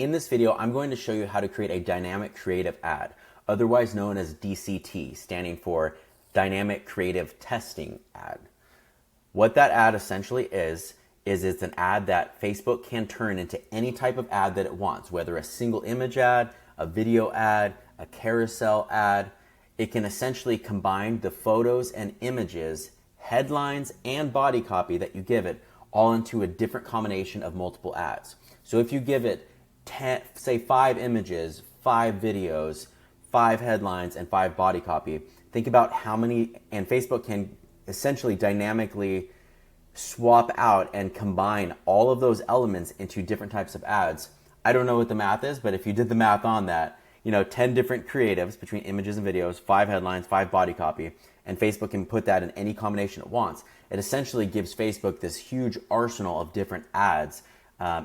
In this video, I'm going to show you how to create a dynamic creative ad, otherwise known as DCT, standing for Dynamic Creative Testing Ad. What that ad essentially is it's an ad that Facebook can turn into any type of ad that it wants, whether a single image ad, a video ad, a carousel ad. It can essentially combine the photos and images, headlines, and body copy that you give it all into a different combination of multiple ads. So if you give it 10, say 5 images, 5 videos, 5 headlines, and 5 body copy, think about how many, and Facebook can essentially dynamically swap out and combine all of those elements into different types of ads. I don't know what the math is, but if you did the math on that, 10 different creatives between images and videos, 5 headlines, 5 body copy, and Facebook can put that in any combination it wants. It essentially gives Facebook this huge arsenal of different ads,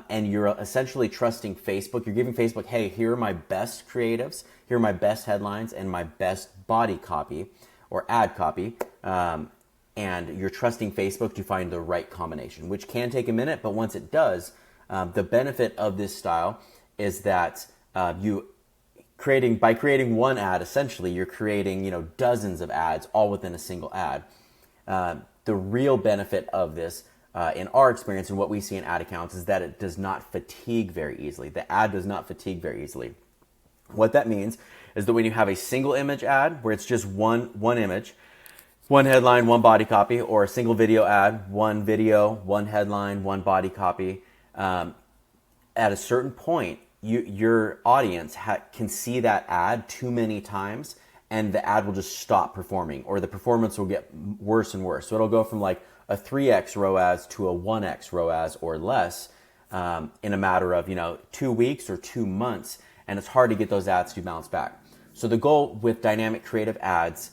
and you're essentially trusting Facebook. You're giving Facebook, hey, here are my best creatives, here are my best headlines, and my best body copy or ad copy, and you're trusting Facebook to find the right combination, which can take a minute, but once it does, the benefit of this style is that by creating one ad, essentially, you're creating dozens of ads all within a single ad. The real benefit of this, in our experience and what we see in ad accounts, is that it does not fatigue very easily. The ad does not fatigue very easily. What that means is that when you have a single image ad where it's just one image, one headline, one body copy, or a single video ad, one video, one headline, one body copy, at a certain point, your audience can see that ad too many times, and the ad will just stop performing, or the performance will get worse and worse. So it'll go from like a 3x ROAS to a 1x ROAS or less in a matter of 2 weeks or 2 months, and it's hard to get those ads to bounce back. So the goal with dynamic creative ads,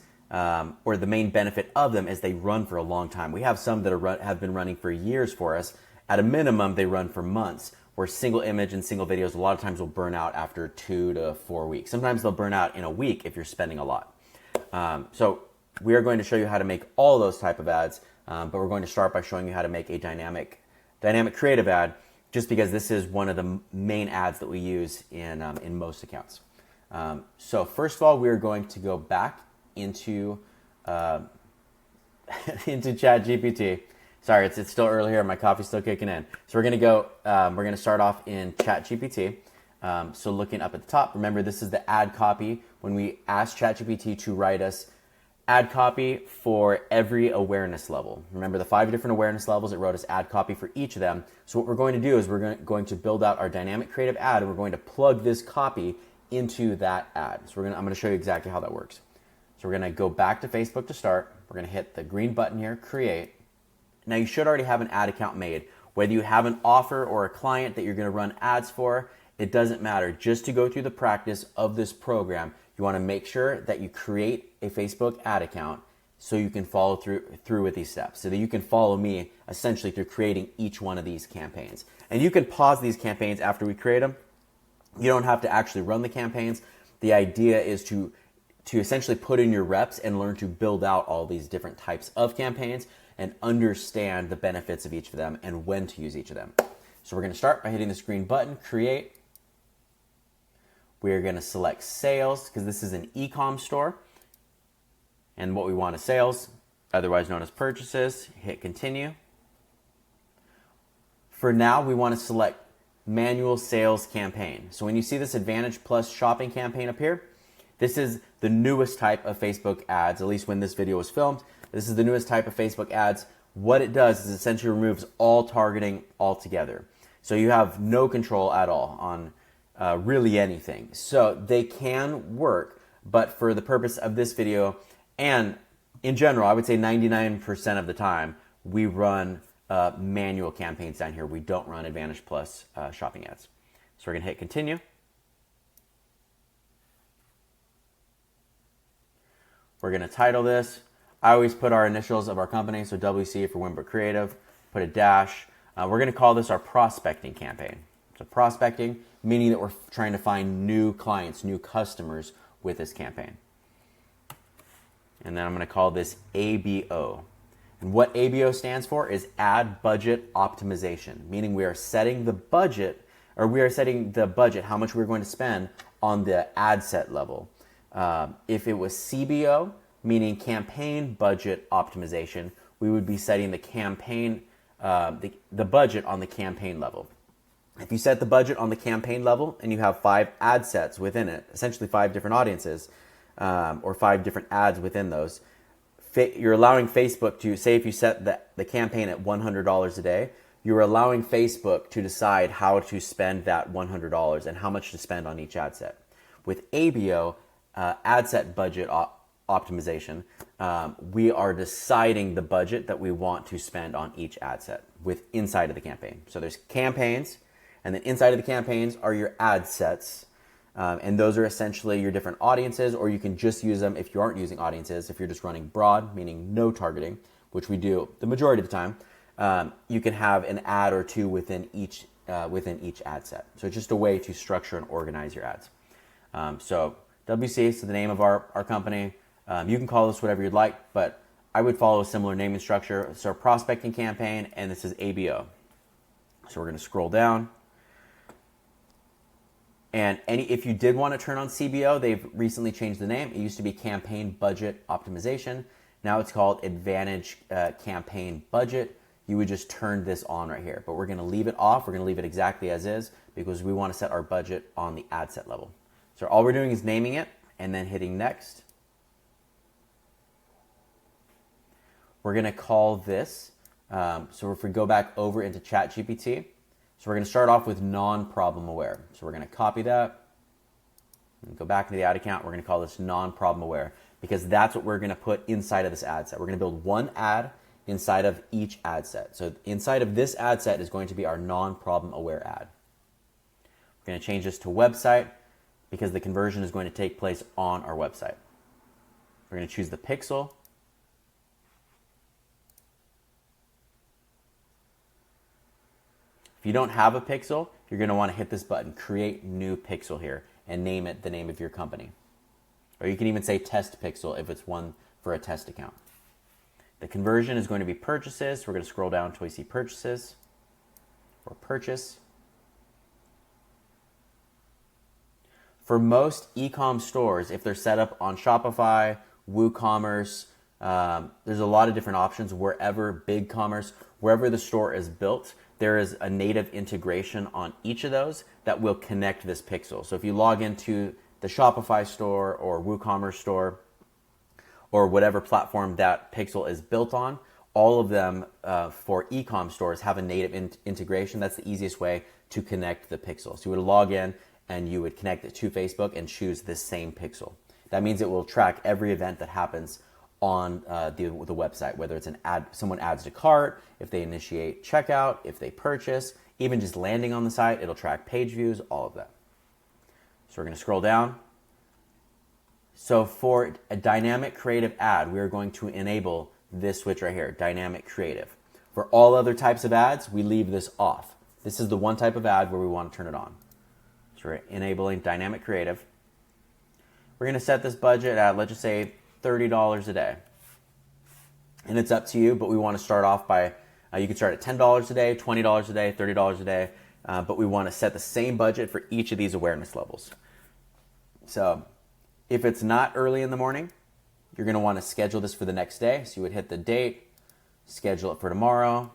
or the main benefit of them, is they run for a long time. We have some that have been running for years for us. At a minimum, they run for months, where single image and single videos a lot of times will burn out after 2 to 4 weeks. Sometimes they'll burn out in a week if you're spending a lot. So we are going to show you how to make all those type of ads, but we're going to start by showing you how to make a dynamic creative ad, just because this is one of the main ads that we use in most accounts. So first of all, we are going to go back into ChatGPT. Sorry, it's still early here. My coffee's still kicking in. So we're going to start off in ChatGPT. So looking up at the top, remember this is the ad copy. When we asked ChatGPT to write us ad copy for every awareness level. Remember the 5 different awareness levels, it wrote us ad copy for each of them. So what we're going to do is we're going to build out our dynamic creative ad, and we're going to plug this copy into that ad. So I'm going to show you exactly how that works. So we're going to go back to Facebook to start. We're going to hit the green button here, create. Now you should already have an ad account made. Whether you have an offer or a client that you're going to run ads for, it doesn't matter. Just to go through the practice of this program, you want to make sure that you create a Facebook ad account so you can follow through with these steps, so that you can follow me essentially through creating each one of these campaigns. And you can pause these campaigns after we create them. You don't have to actually run the campaigns. The idea is to essentially put in your reps and learn to build out all these different types of campaigns and understand the benefits of each of them and when to use each of them. So we're going to start by hitting this green button, create. We're going to select sales because this is an ecom store. And what we want is sales, otherwise known as purchases. Hit continue. For now, we want to select manual sales campaign. So when you see this Advantage Plus shopping campaign up here, this is the newest type of Facebook ads, at least when this video was filmed. This is the newest type of Facebook ads. What it does is essentially removes all targeting altogether. So you have no control at all on really anything. So they can work, but for the purpose of this video, and in general, I would say 99% of the time, we run manual campaigns down here. We don't run Advantage Plus shopping ads. So we're going to hit continue. We're going to title this. I always put our initials of our company, so WC for Wynbrooke Creative, put a dash. We're going to call this our prospecting campaign. So prospecting, meaning that we're trying to find new clients, new customers with this campaign. And then I'm going to call this ABO. And what ABO stands for is ad budget optimization, meaning we are setting the budget or we are setting the budget, how much we're going to spend on the ad set level. If it was CBO, meaning campaign budget optimization, we would be setting the campaign, the budget on the campaign level. If you set the budget on the campaign level and you have 5 ad sets within it, essentially 5 different audiences, or 5 different ads within those, you're allowing Facebook to, say if you set the campaign at $100 a day, you're allowing Facebook to decide how to spend that $100 and how much to spend on each ad set. With ABO, ad set budget optimization, we are deciding the budget that we want to spend on each ad set inside of the campaign. So there's campaigns, and then inside of the campaigns are your ad sets. And those are essentially your different audiences, or you can just use them if you aren't using audiences. If you're just running broad, meaning no targeting, which we do the majority of the time, you can have an ad or 2 within each ad set. So it's just a way to structure and organize your ads. So WC is the name of our company. You can call this whatever you'd like, but I would follow a similar naming structure. It's our prospecting campaign, and this is ABO. So we're going to scroll down. And if you did want to turn on CBO, they've recently changed the name. It used to be Campaign Budget Optimization. Now it's called Advantage Campaign Budget. You would just turn this on right here. But we're going to leave it off. We're going to leave it exactly as is because we want to set our budget on the ad set level. So all we're doing is naming it and then hitting next. We're going to call this, so if we go back over into ChatGPT, so we're going to start off with non-problem aware. So we're going to copy that and go back into the ad account. We're going to call this non-problem aware because that's what we're going to put inside of this ad set. We're going to build one ad inside of each ad set. So inside of this ad set is going to be our non-problem aware ad. We're going to change this to website because the conversion is going to take place on our website. We're going to choose the pixel. If you don't have a pixel, you're going to want to hit this button, create new pixel here, and name it the name of your company. Or you can even say test pixel if it's one for a test account. The conversion is going to be purchases. So we're going to scroll down until we see purchases or purchase. For most ecom stores, if they're set up on Shopify, WooCommerce, there's a lot of different options. Wherever BigCommerce, wherever the store is built, there is a native integration on each of those that will connect this pixel. So if you log into the Shopify store or WooCommerce store or whatever platform that pixel is built on, all of them for ecom stores have a native integration. That's the easiest way to connect the pixel. So you would log in and you would connect it to Facebook and choose this same pixel. That means it will track every event that happens on the website, whether it's an ad, someone adds to cart, if they initiate checkout, if they purchase, even just landing on the site, it'll track page views, all of that. So we're going to scroll down. So for a dynamic creative ad, we are going to enable this switch right here, dynamic creative. For all other types of ads, we leave this off. This is the one type of ad where we want to turn it on. So we're enabling dynamic creative. We're going to set this budget at, let's just say, $30 a day. And it's up to you, but we want to start off by, you can start at $10 a day, $20 a day, $30 a day, but we want to set the same budget for each of these awareness levels. So if it's not early in the morning, you're going to want to schedule this for the next day. So you would hit the date, schedule it for tomorrow.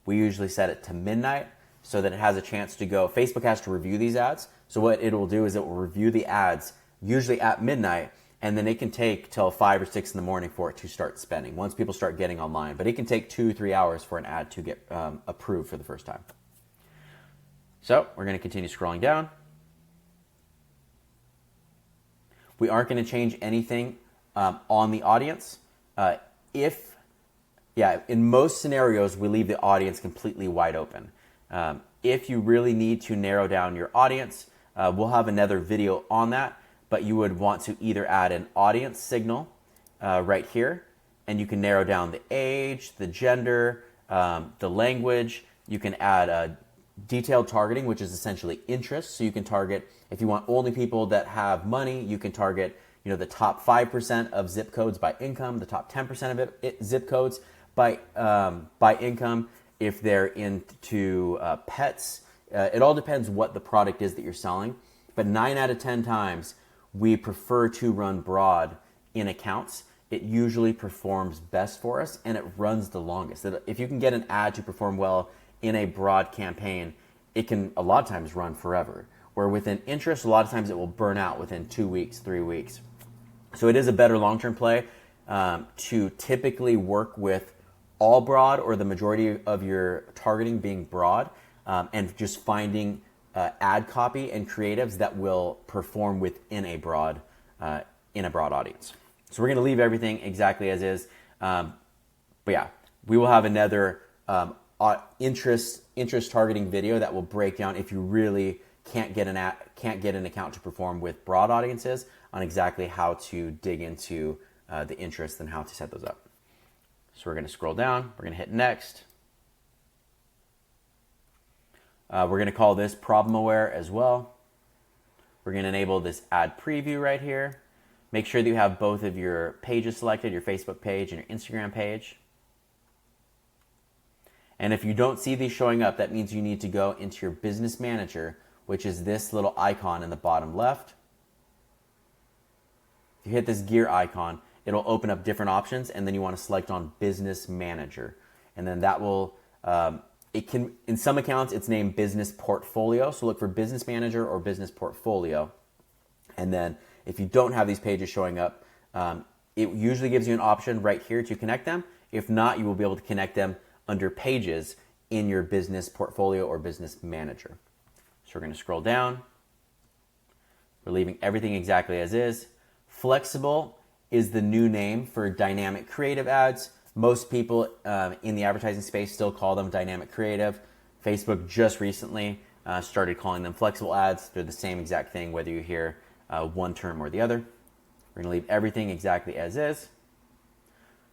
We usually set it to midnight so that it has a chance to go. Facebook has to review these ads. So what it will do is it will review the ads usually at midnight, and then it can take till 5 or 6 in the morning for it to start spending once people start getting online. But it can take 2-3 hours for an ad to get approved for the first time. So we're going to continue scrolling down. We aren't going to change anything on the audience. In most scenarios, we leave the audience completely wide open. If you really need to narrow down your audience, we'll have another video on that. But you would want to either add an audience signal right here, and you can narrow down the age, the gender, the language. You can add detailed targeting, which is essentially interest. So you can target, if you want only people that have money, you can target the top 5% of zip codes by income, the top 10% of zip codes by income. If they're into pets, It all depends what the product is that you're selling, but 9 out of 10 times we prefer to run broad in accounts. It usually performs best for us and it runs the longest. If you can get an ad to perform well in a broad campaign, it can a lot of times run forever. Where within interest, a lot of times it will burn out within 2 weeks, 3 weeks. So it is a better long-term play to typically work with all broad or the majority of your targeting being broad, and just finding ad copy and creatives that will perform within a broad audience. So we're going to leave everything exactly as is. But yeah, we will have another interest targeting video that will break down if you really can't get an account to perform with broad audiences, on exactly how to dig into the interests and how to set those up. So we're going to scroll down. We're going to hit next. We're going to call this problem aware as well. We're going to enable this ad preview right here. Make sure that you have both of your pages selected, your Facebook page and your Instagram page. And if you don't see these showing up, that means you need to go into your business manager, which is this little icon in the bottom left. If you hit this gear icon, it'll open up different options, and then you want to select on business manager. And then that will, in some accounts, it's named business portfolio. So look for business manager or business portfolio. And then if you don't have these pages showing up, it usually gives you an option right here to connect them. If not, you will be able to connect them under pages in your business portfolio or business manager. So we're going to scroll down. We're leaving everything exactly as is. Flexible is the new name for dynamic creative ads. Most people in the advertising space still call them dynamic creative. Facebook just recently started calling them flexible ads. They're the same exact thing, whether you hear one term or the other. We're going to leave everything exactly as is.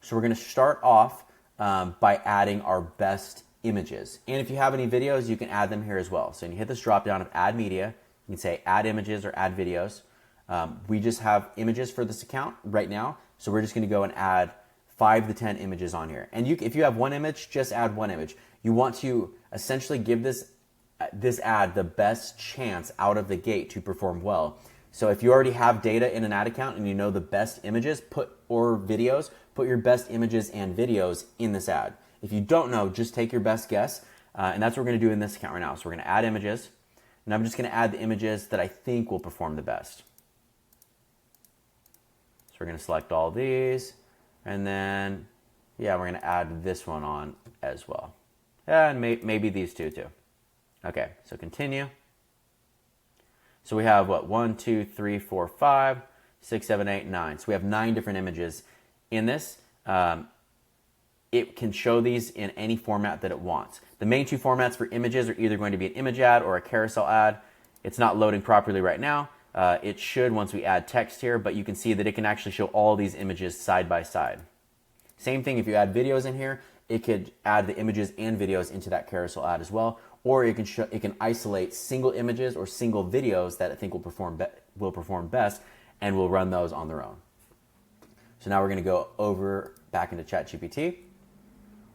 So we're going to start off by adding our best images. And if you have any videos, you can add them here as well. So when you hit this drop down of add media, you can say add images or add videos. We just have images for this account right now. So we're just going to go and add 5 to 10 images on here. And if you have one image, just add one image. You want to essentially give this ad the best chance out of the gate to perform well. So if you already have data in an ad account and you know the best images or videos, put your best images and videos in this ad. If you don't know, just take your best guess. And that's what we're going to do in this account right now. So we're going to add images. And I'm just going to add the images that I think will perform the best. So we're going to select all these. And then, yeah, we're going to add this one on as well. And maybe these two too. Okay, so continue. So we have what? 1, 2, 3, 4, 5, 6, 7, 8, 9. So we have 9 different images in this. It can show these in any format that it wants. The main 2 formats for images are either going to be an image ad or a carousel ad. It's not loading properly right now. It should once we add text here, but you can see that it can actually show all these images side by side. Same thing if you add videos in here, it could add the images and videos into that carousel ad as well. Or it can isolate single images or single videos that I think will perform best, and we'll run those on their own. So now we're going to go back into ChatGPT.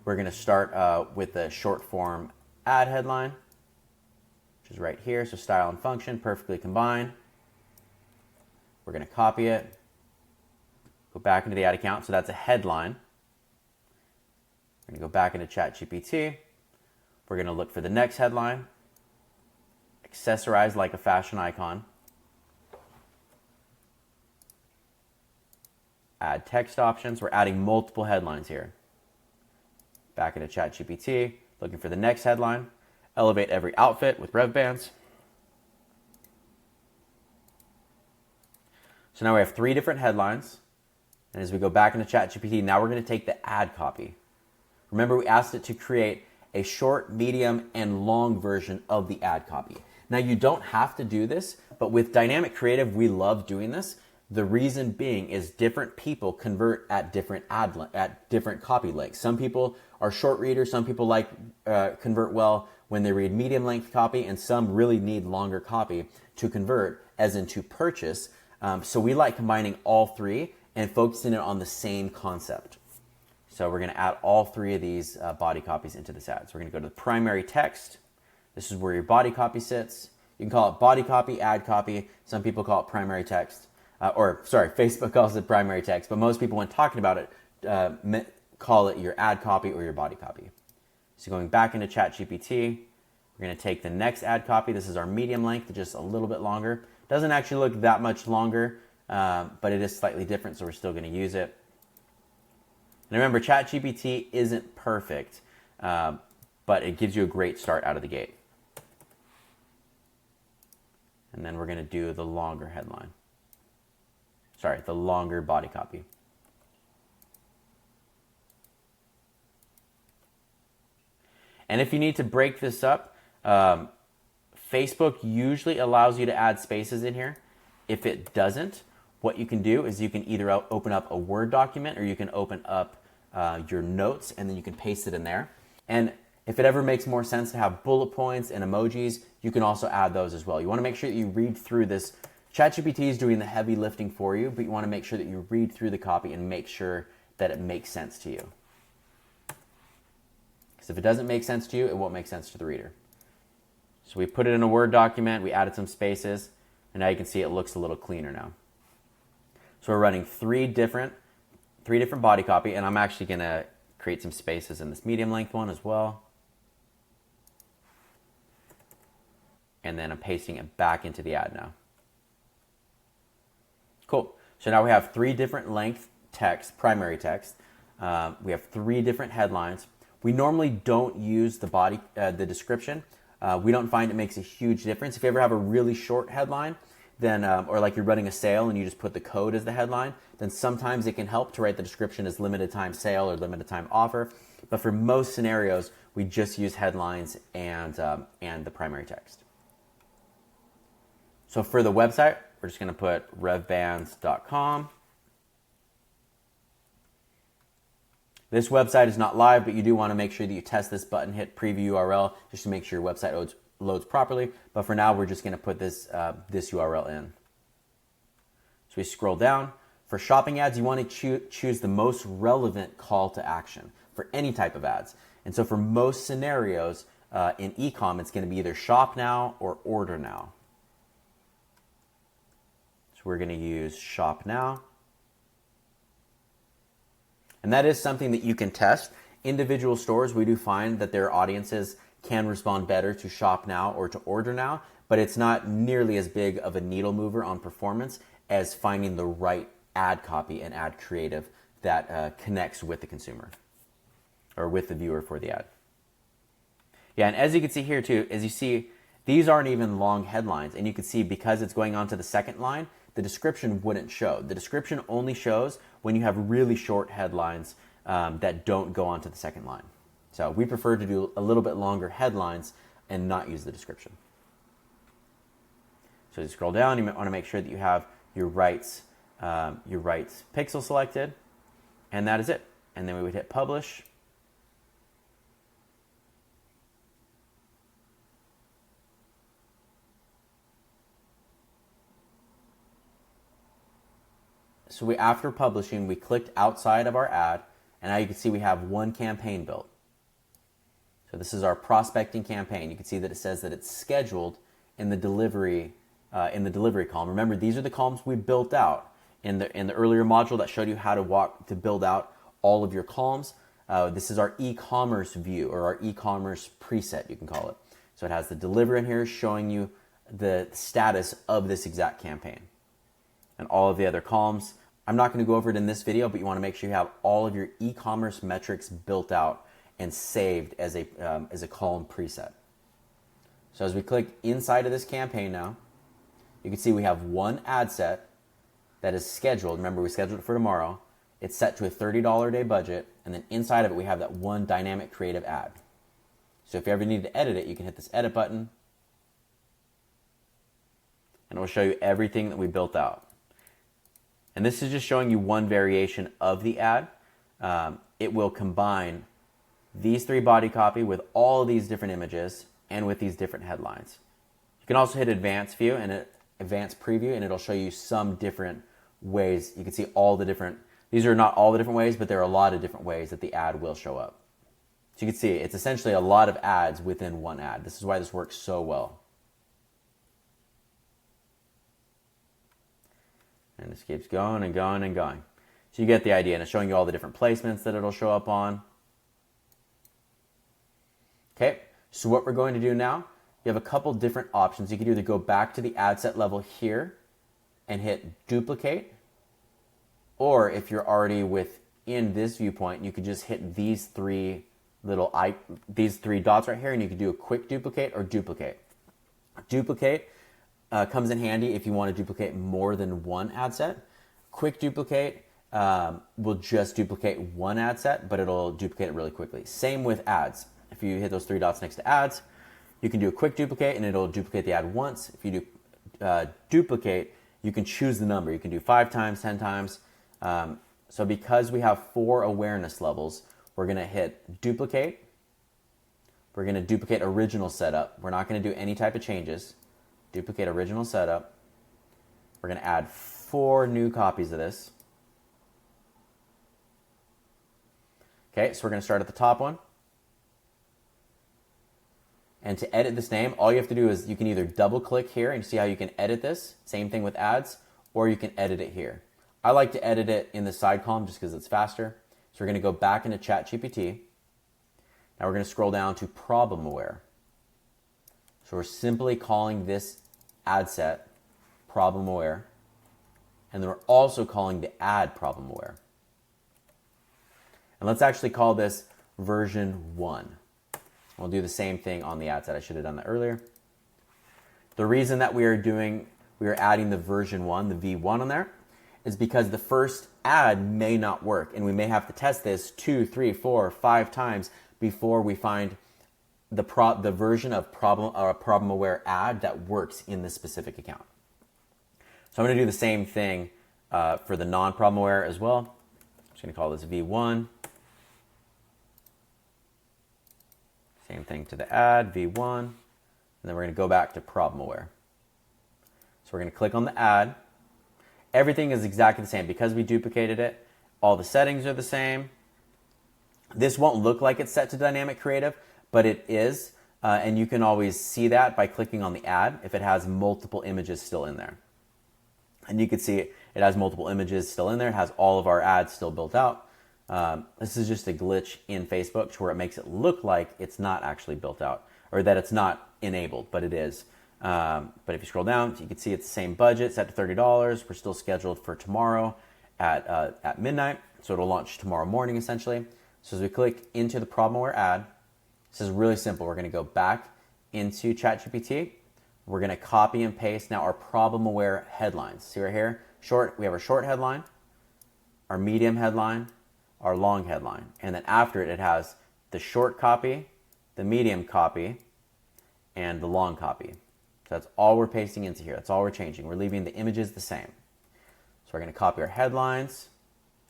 We're going to start with the short form ad headline, which is right here. So style and function perfectly combined. We're going to copy it, go back into the ad account. So that's a headline. We're going to go back into ChatGPT. We're going to look for the next headline, accessorize like a fashion icon, add text options. We're adding multiple headlines here. Back into ChatGPT, looking for the next headline, elevate every outfit with rev bands. So now we have 3 different headlines. And as we go back into ChatGPT, now we're going to take the ad copy. Remember, we asked it to create a short, medium, and long version of the ad copy. Now, you don't have to do this, but with dynamic creative, we love doing this. The reason being is different people convert at different copy lengths. Some people are short readers. Some people convert well when they read medium length copy, and some really need longer copy to convert, as in to purchase. So we like combining all 3 and focusing it on the same concept. So we're going to add all 3 of these body copies into this ad. So we're going to go to the primary text, This is where your body copy sits. You can call it body copy, ad copy. Some people call it primary text. Facebook calls it primary text, but most people when talking about it call it your ad copy or your body copy. So going back into ChatGPT, we're going to take the next ad copy. This is our medium length, just a little bit longer. Doesn't actually look that much longer, but it is slightly different, so we're still going to use it. And remember, ChatGPT isn't perfect, but it gives you a great start out of the gate. And then we're going to do the longer headline. Sorry, the longer body copy. And if you need to break this up, Facebook usually allows you to add spaces in here. If it doesn't, what you can do is you can either open up a Word document or you can open up your notes and then you can paste it in there. And if it ever makes more sense to have bullet points and emojis, you can also add those as well. You want to make sure that you read through this. ChatGPT is doing the heavy lifting for you, but you want to make sure that you read through the copy and make sure that it makes sense to you. Because if it doesn't make sense to you, it won't make sense to the reader. So we put it in a Word document, we added some spaces, and now you can see it looks a little cleaner now. So we're running three different body copy, and I'm actually going to create some spaces in this medium length one as well. And then I'm pasting it back into the ad now. Cool. So now we have three different length text, primary text. We have three different headlines. We normally don't use the description. We don't find it makes a huge difference. If you ever have a really short headline, then or like you're running a sale and you just put the code as the headline, then sometimes it can help to write the description as limited time sale or limited time offer. But for most scenarios, we just use headlines and the primary text. So for the website, we're just going to put revbands.com. This website is not live, but you do want to make sure that you test this button, hit preview URL, just to make sure your website loads properly. But for now, we're just going to put this URL in. So we scroll down. For shopping ads, you want to choose the most relevant call to action for any type of ads. And so for most scenarios in ecom, it's going to be either shop now or order now. So we're going to use shop now. And that is something that you can test. Individual stores, we do find that their audiences can respond better to shop now or to order now, but it's not nearly as big of a needle mover on performance as finding the right ad copy and ad creative that connects with the consumer or with the viewer for the ad. Yeah, and as you can see here too, as you see, these aren't even long headlines, and you can see because it's going on to the second line, the description wouldn't show. The description only shows when you have really short headlines that don't go on to the second line. So we prefer to do a little bit longer headlines and not use the description. So you scroll down, you want to make sure that you have your rights pixel selected, and that is it. And then we would hit publish. So after publishing, we clicked outside of our ad, and now you can see we have one campaign built. So this is our prospecting campaign. You can see that it says that it's scheduled in the delivery column. Remember, these are the columns we built out in the earlier module that showed you how to build out all of your columns. This is our e-commerce view, or our e-commerce preset, you can call it. So it has the deliver in here showing you the status of this exact campaign. And all of the other columns. I'm not going to go over it in this video, but you want to make sure you have all of your e-commerce metrics built out and saved as a column preset. So as we click inside of this campaign now, you can see we have one ad set that is scheduled. Remember, we scheduled it for tomorrow. It's set to a $30 a day budget, and then inside of it we have that one dynamic creative ad. So if you ever need to edit it, you can hit this edit button, and it will show you everything that we built out. And this is just showing you one variation of the ad. It will combine these three body copy with all of these different images and with these different headlines. You can also hit advanced view and advanced preview, and it'll show you some different ways. You can see all the different, these are not all the different ways, but there are a lot of different ways that the ad will show up. So you can see it's essentially a lot of ads within one ad. This is why this works so well. And this keeps going and going and going. So you get the idea, and it's showing you all the different placements that it'll show up on. Okay, so what we're going to do now, you have a couple different options. You can either go back to the ad set level here and hit duplicate, or if you're already within this viewpoint, you could just hit these three dots right here, and you can do a quick duplicate or duplicate. Duplicate comes in handy if you want to duplicate more than one ad set. Quick duplicate will just duplicate one ad set, but it'll duplicate it really quickly. Same with ads. If you hit those three dots next to ads, you can do a quick duplicate and it'll duplicate the ad once. If you do duplicate, you can choose the number. You can do 5 times, 10 times. So because we have 4 awareness levels, we're going to hit duplicate. We're going to duplicate original setup. We're not going to do any type of changes. Duplicate original setup. We're going to add 4 new copies of this. Okay, so we're going to start at the top one. And to edit this name, all you have to do is you can either double click here and see how you can edit this. Same thing with ads, or you can edit it here. I like to edit it in the side column just because it's faster. So we're going to go back into ChatGPT. Now we're going to scroll down to problem aware. So we're simply calling this ad set problem aware. And then we're also calling the ad problem aware. And let's actually call this version 1. We'll do the same thing on the ad set. I should have done that earlier. The reason that we are adding the version 1, the V1 on there, is because the first ad may not work, and we may have to test this 2, 3, 4, 5 times before we find the version of problem aware ad that works in this specific account. So I'm going to do the same thing for the non-problem aware as well. I'm just going to call this V1. Same thing to the ad, V1, and then we're going to go back to problem aware. So we're going to click on the ad. Everything is exactly the same. Because we duplicated it, all the settings are the same. This won't look like it's set to dynamic creative, but it is, and you can always see that by clicking on the ad if it has multiple images still in there. And you can see it has multiple images still in there. It has all of our ads still built out. This is just a glitch in Facebook to where it makes it look like it's not actually built out, or that it's not enabled, but it is. But if you scroll down, you can see it's the same budget, set to $30. We're still scheduled for tomorrow at midnight, so it'll launch tomorrow morning essentially. So as we click into the problem aware ad, this is really simple. We're going to go back into ChatGPT. We're going to copy and paste now our problem aware headlines. See right here, we have our short headline, our medium headline, our long headline, and then after it has the short copy, the medium copy, and the long copy. So that's all we're pasting into here. That's all we're changing. We're leaving the images the same. So we're going to copy our headlines.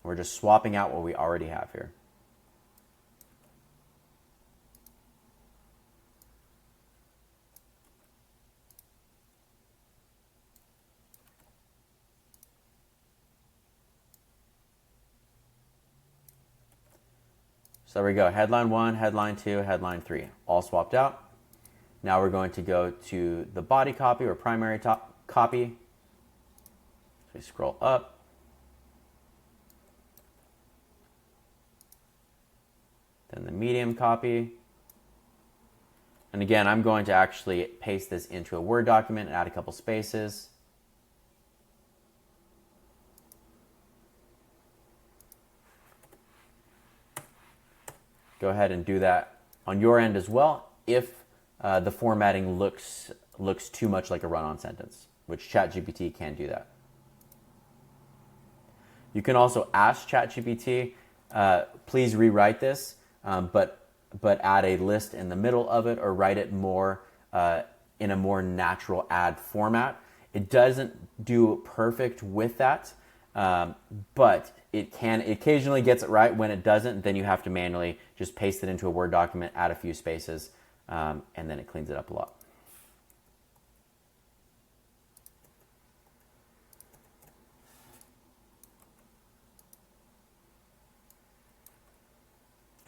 We're just swapping out what we already have here. So there we go, headline 1, headline 2, headline 3, all swapped out. Now we're going to go to the body copy or primary copy. So we scroll up. Then the medium copy. And again, I'm going to actually paste this into a Word document and add a couple spaces. Go ahead and do that on your end as well if the formatting looks too much like a run-on sentence, which ChatGPT can do that. You can also ask ChatGPT, please rewrite this, but add a list in the middle of it, or write it more in a more natural ad format. It doesn't do perfect with that, but it occasionally gets it right. When it doesn't, then you have to manually just paste it into a Word document, add a few spaces, and then it cleans it up a lot.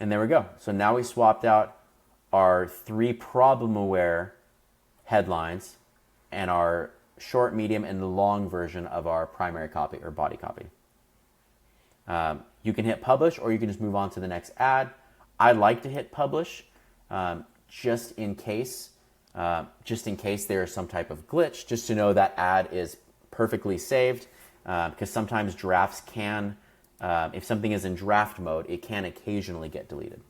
And there we go. So now we swapped out our 3 problem-aware headlines and our short, medium, and long version of our primary copy or body copy. You can hit publish, or you can just move on to the next ad. I like to hit publish just in case there is some type of glitch, just to know that ad is perfectly saved, because sometimes drafts can, if something is in draft mode, it can occasionally get deleted.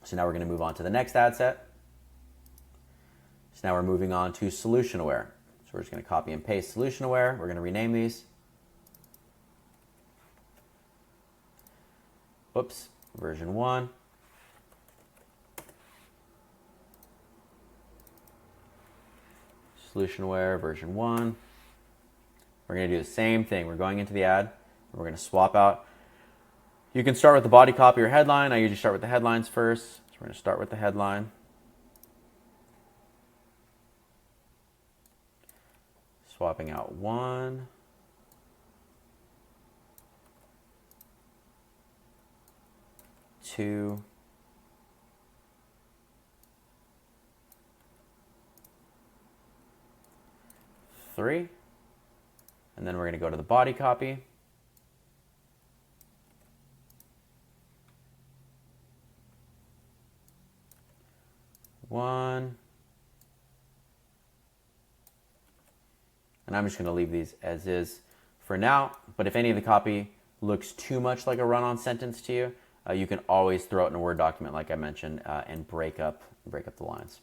So now we're going to move on to the next ad set. So now we're moving on to solution aware. So we're just going to copy and paste solution aware. We're going to rename these. Whoops, version 1. Solution aware, version 1. We're going to do the same thing. We're going into the ad. We're going to swap out. You can start with the body copy or headline. I usually start with the headlines first. So we're going to start with the headline. Swapping out 1. 2. 3. And then we're going to go to the body copy. One. And I'm just going to leave these as is for now. But if any of the copy looks too much like a run-on sentence to you, you can always throw it in a Word document, like I mentioned, and break up the lines.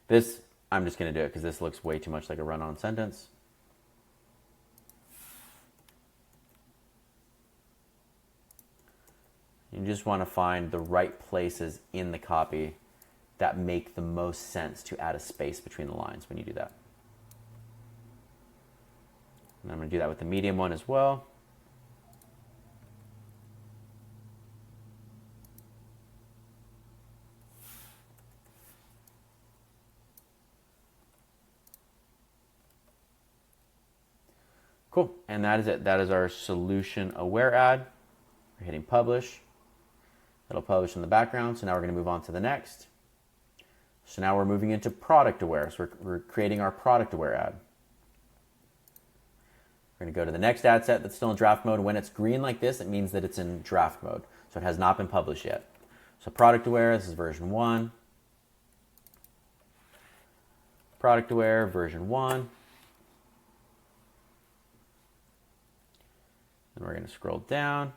This, I'm just going to do it because this looks way too much like a run-on sentence. You just want to find the right places in the copy that make the most sense to add a space between the lines when you do that. And I'm going to do that with the medium one as well. Cool, and that is it. That is our solution aware ad. We're hitting publish. It'll publish in the background. So now we're going to move on to the next. So now we're moving into product aware. So we're creating our product aware ad. We're going to go to the next ad set that's still in draft mode. When it's green like this, it means that it's in draft mode. So it has not been published yet. So product aware, this is version 1. Product aware, version 1. And we're going to scroll down.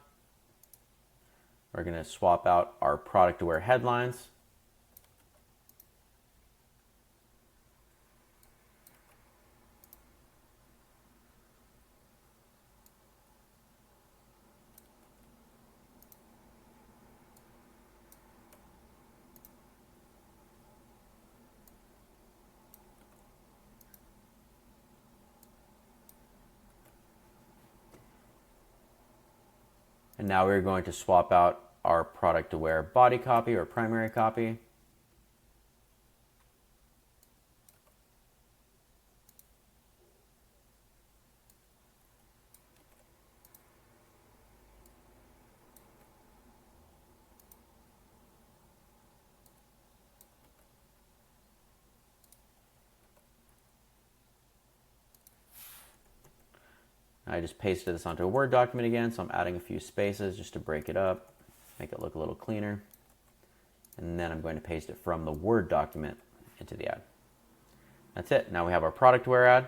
We're going to swap out our product aware headlines. And now we're going to swap out our product aware body copy or primary copy. I just pasted this onto a Word document again, so I'm adding a few spaces just to break it up, make it look a little cleaner. And then I'm going to paste it from the Word document into the ad. That's it. Now we have our product aware ad.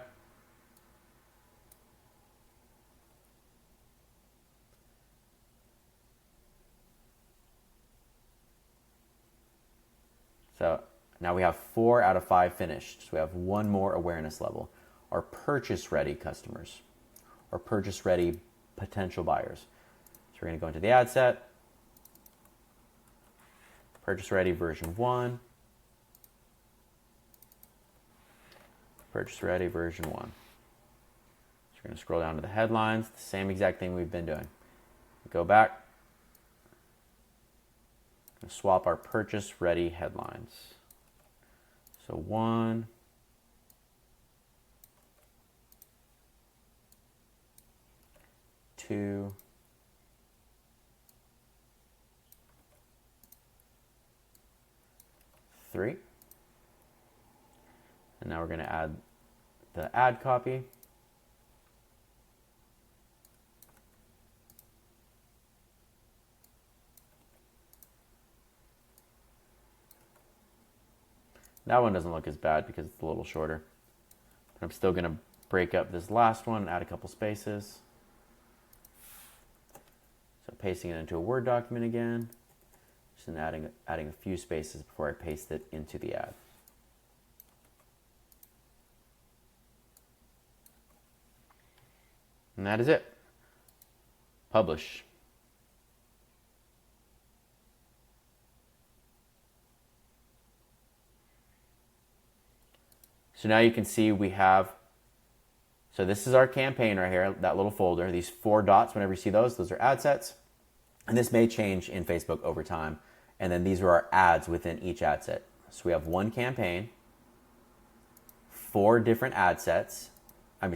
So now we have 4 out of 5 finished. So we have one more awareness level. Our purchase ready customers. Or purchase ready potential buyers. So we're going to go into the ad set. Purchase ready version 1. Purchase ready version 1. So we're going to scroll down to the headlines. The same exact thing we've been doing. Go back. Swap our purchase ready headlines. So 1. 2, 3. And now we're going to add the ad copy. That one doesn't look as bad because it's a little shorter. But I'm still going to break up this last one and add a couple spaces. So pasting it into a Word document again. Just adding a few spaces before I paste it into the ad. And that is it. Publish. So now you can see we have, so this is our campaign right here, that little folder, these 4 dots, whenever you see those are ad sets. And this may change in Facebook over time. And then these are our ads within each ad set. So we have one campaign, 5 different ad sets, and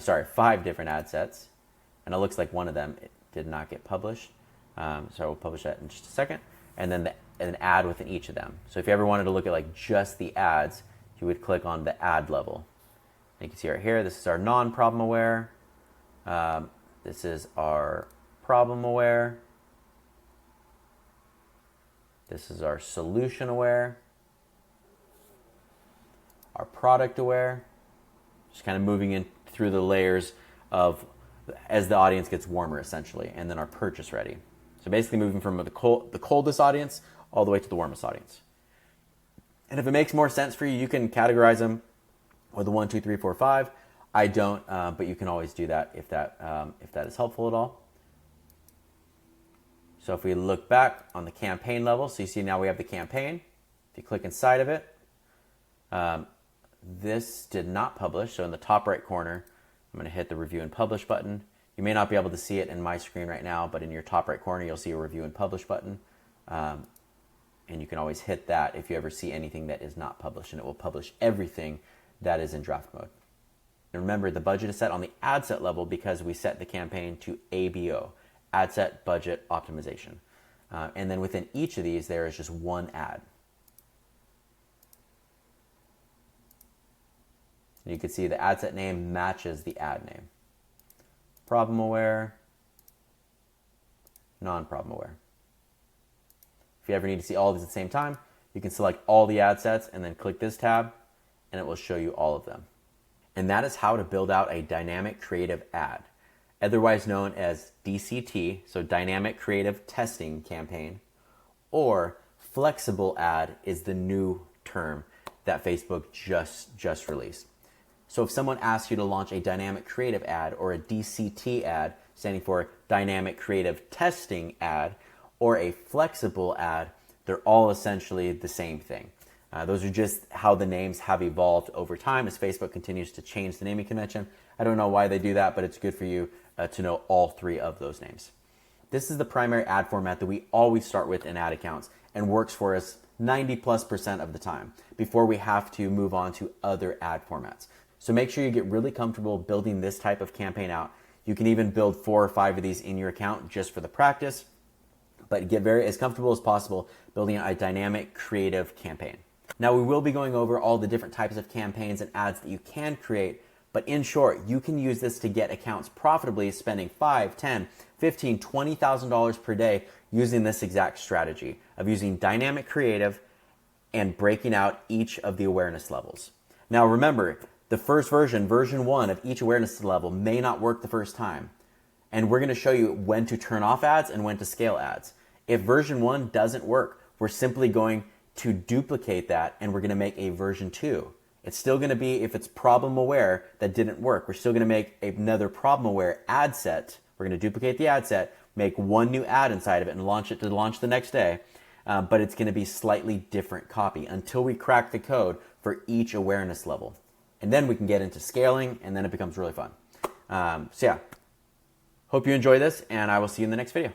it looks like one of them did not get published. So we'll publish that in just a second. And then an ad within each of them. So if you ever wanted to look at like just the ads, you would click on the ad level. And you can see right here, this is our non-problem aware. This is our problem aware. This is our solution aware. Our product aware. Just kind of moving in through the layers of as the audience gets warmer, essentially. And then our purchase ready. So basically moving from the coldest audience all the way to the warmest audience. And if it makes more sense for you, you can categorize them with a 1, 2, 3, 4, 5. I don't, but you can always do that if that is helpful at all. So if we look back on the campaign level, so you see now we have the campaign. If you click inside of it, this did not publish. So in the top right corner, I'm going to hit the review and publish button. You may not be able to see it in my screen right now, but in your top right corner, you'll see a review and publish button. And you can always hit that if you ever see anything that is not published, and it will publish everything that is in draft mode. And remember, the budget is set on the ad set level because we set the campaign to ABO, ad set budget optimization. And then within each of these, there is just one ad. And you can see the ad set name matches the ad name. Problem aware, non-problem aware. If you ever need to see all of these at the same time, you can select all the ad sets and then click this tab, and it will show you all of them. And that is how to build out a dynamic creative ad, otherwise known as DCT, so Dynamic Creative Testing Campaign, or flexible ad is the new term that Facebook just released. So if someone asks you to launch a dynamic creative ad or a DCT ad, standing for Dynamic Creative Testing Ad, or a flexible ad, they're all essentially the same thing. Those are just how the names have evolved over time as Facebook continues to change the naming convention. I don't know why they do that, but it's good for you to know all 3 of those names. This is the primary ad format that we always start with in ad accounts and works for us 90+% of the time before we have to move on to other ad formats. So make sure you get really comfortable building this type of campaign out. You can even build 4 or 5 of these in your account just for the practice, but get as comfortable as possible building a dynamic creative campaign. Now we will be going over all the different types of campaigns and ads that you can create, but in short, you can use this to get accounts profitably, spending $5, $10, $15, $20,000 per day using this exact strategy of using dynamic creative and breaking out each of the awareness levels. Now remember, the first version 1 of each awareness level may not work the first time. And we're going to show you when to turn off ads and when to scale ads. If version 1 doesn't work, we're simply going to duplicate that and we're going to make a version 2. It's still going to be, if it's problem aware that didn't work, we're still going to make another problem aware ad set. We're going to duplicate the ad set, make one new ad inside of it and launch it to launch the next day. But it's going to be slightly different copy until we crack the code for each awareness level. And then we can get into scaling and then it becomes really fun. So yeah, hope you enjoy this and I will see you in the next video.